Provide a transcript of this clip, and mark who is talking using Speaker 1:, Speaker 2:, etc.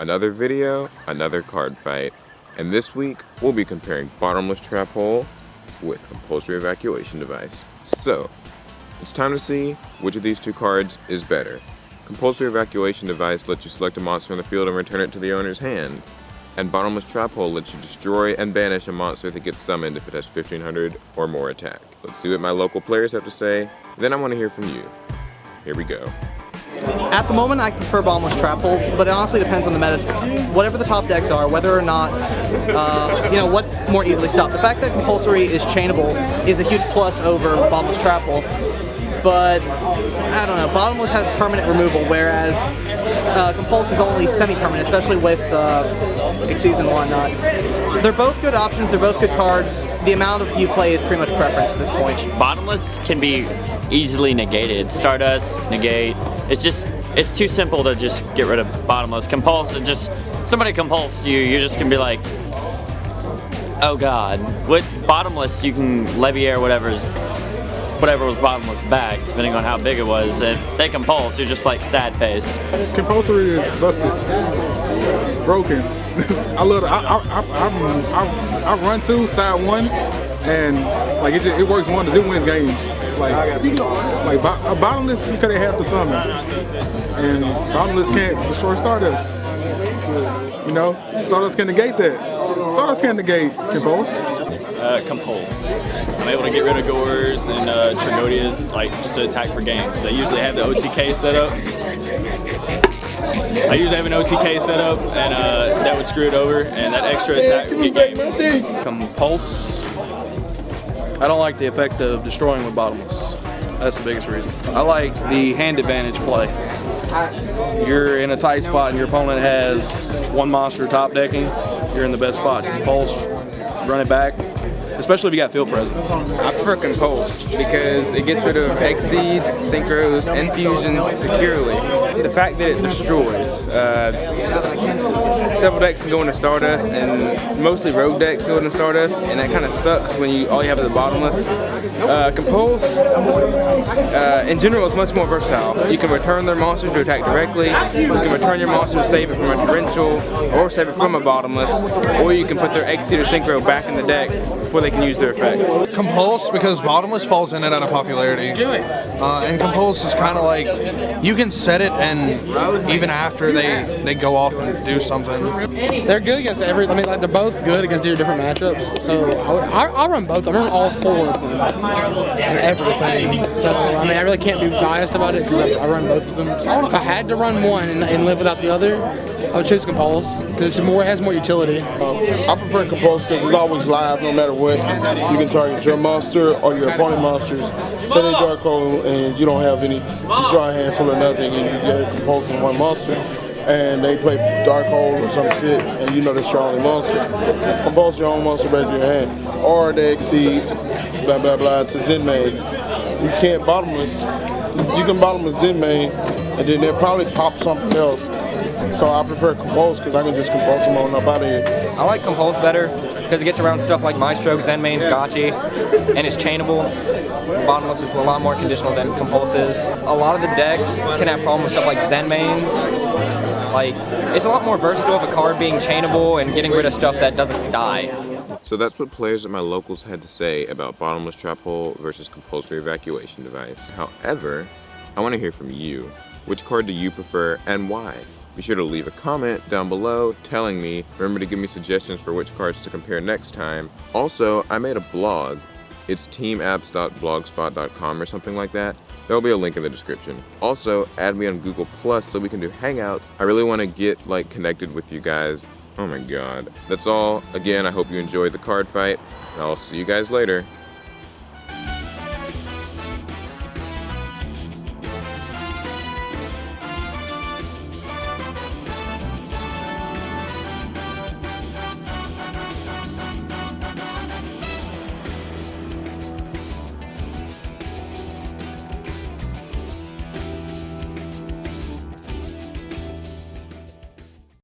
Speaker 1: Another video, another card fight. And this week, we'll be comparing Bottomless Trap Hole with Compulsory Evacuation Device. So, it's time to see which of these two cards is better. Compulsory Evacuation Device lets you select a monster on the field and return it to the owner's hand. And Bottomless Trap Hole lets you destroy and banish a monster that gets summoned if it has 1500 or more attack. Let's see what my local players have to say, then I want to hear from you. Here we go.
Speaker 2: At the moment, I prefer Bottomless Trap Hole, but it honestly depends on the meta. Whatever the top decks are, whether or not, what's more easily stopped. The fact that Compulsory is chainable is a huge plus over Bottomless Trap Hole, but I don't know, Bottomless has permanent removal, whereas Compulse is only semi-permanent, especially with Xyz and whatnot. They're both good options, they're both good cards. The amount of you play is pretty much preference at this point.
Speaker 3: Bottomless can be easily negated. Stardust, negate. It's too simple to just get rid of Bottomless. Compulse, somebody compulse you, you're just gonna be like, oh god. With Bottomless, you can Leviair whatever was Bottomless back, depending on how big it was. If they compulse, you're just like sad face.
Speaker 4: Compulsory is busted, broken. I love it. I run two side one, and like it works wonders. It wins games. Like Bottomless, because they have the summon, and Bottomless can't destroy Stardust. You know, Stardust can negate that. Stardust can negate Compulse.
Speaker 5: Compulse. I'm able to get rid of Gores and Trigodias, like just to attack for game. Because I usually have the OTK set up. I usually have an OTK set up, and that would screw it over, and that extra attack would get game.
Speaker 6: Compulse. I don't like the effect of destroying with Bottomless. That's the biggest reason. I like the hand advantage play. You're in a tight spot and your opponent has one monster top decking, you're in the best spot. Compulse, run it back, especially if you got field presence.
Speaker 7: I prefer Compulse because it gets rid of Xyz, Synchros, and Fusions securely. The fact that it destroys. Several decks can go into Stardust, and mostly rogue decks go into Stardust, and that kind of sucks when all you have is a Bottomless. Compulse, in general, is much more versatile. You can return their monsters to attack directly, you can return your monster to save it from a torrential, or save it from a Bottomless, or you can put their Xyz or Synchro back in the deck before they can use their effect.
Speaker 8: Compulse, because Bottomless falls in it out of popularity. And Compulse is kind of like, you can set it, and even after they go off and do something.
Speaker 9: They're good against they're both good against different matchups. So I'll run both. I run all four of them and everything. So I really can't be biased about it because I run both of them. If I had to run one and live without the other, I would choose Compulse because it has more utility.
Speaker 10: I prefer Compulse because it's always live no matter what. You can target your monster or your opponent monsters. Say they Dark Hole and you don't have any, you draw a handful of nothing and you get Compulse on one monster. And they play Dark Hole or some shit, and you know they're strongly monster. Compulse your own monster back to your hand. Or they exceed, blah blah blah, to Zen main. You can't Bottomless. You can Bottomless Zen main, and then they'll probably pop something else. So I prefer Compulse because I can just Compulse them on up out of here.
Speaker 7: I like Compulse better because it gets around stuff like Maestro, Zen Main's Gotchi, and it's chainable. Bottomless is a lot more conditional than Compulse is. A lot of the decks can have problems with stuff like Zen Mains. It's a lot more versatile of a card being chainable and getting rid of stuff that doesn't die.
Speaker 1: So that's what players at my locals had to say about Bottomless Trap Hole versus Compulsory Evacuation Device. However, I want to hear from you. Which card do you prefer and why? Be sure to leave a comment down below telling me. Remember to give me suggestions for which cards to compare next time. Also, I made a blog. It's teamaps.blogspot.com or something like that. There'll be a link in the description. Also, add me on Google Plus so we can do Hangout. I really want to get connected with you guys. Oh my god. That's all. Again, I hope you enjoyed the card fight, and I'll see you guys later.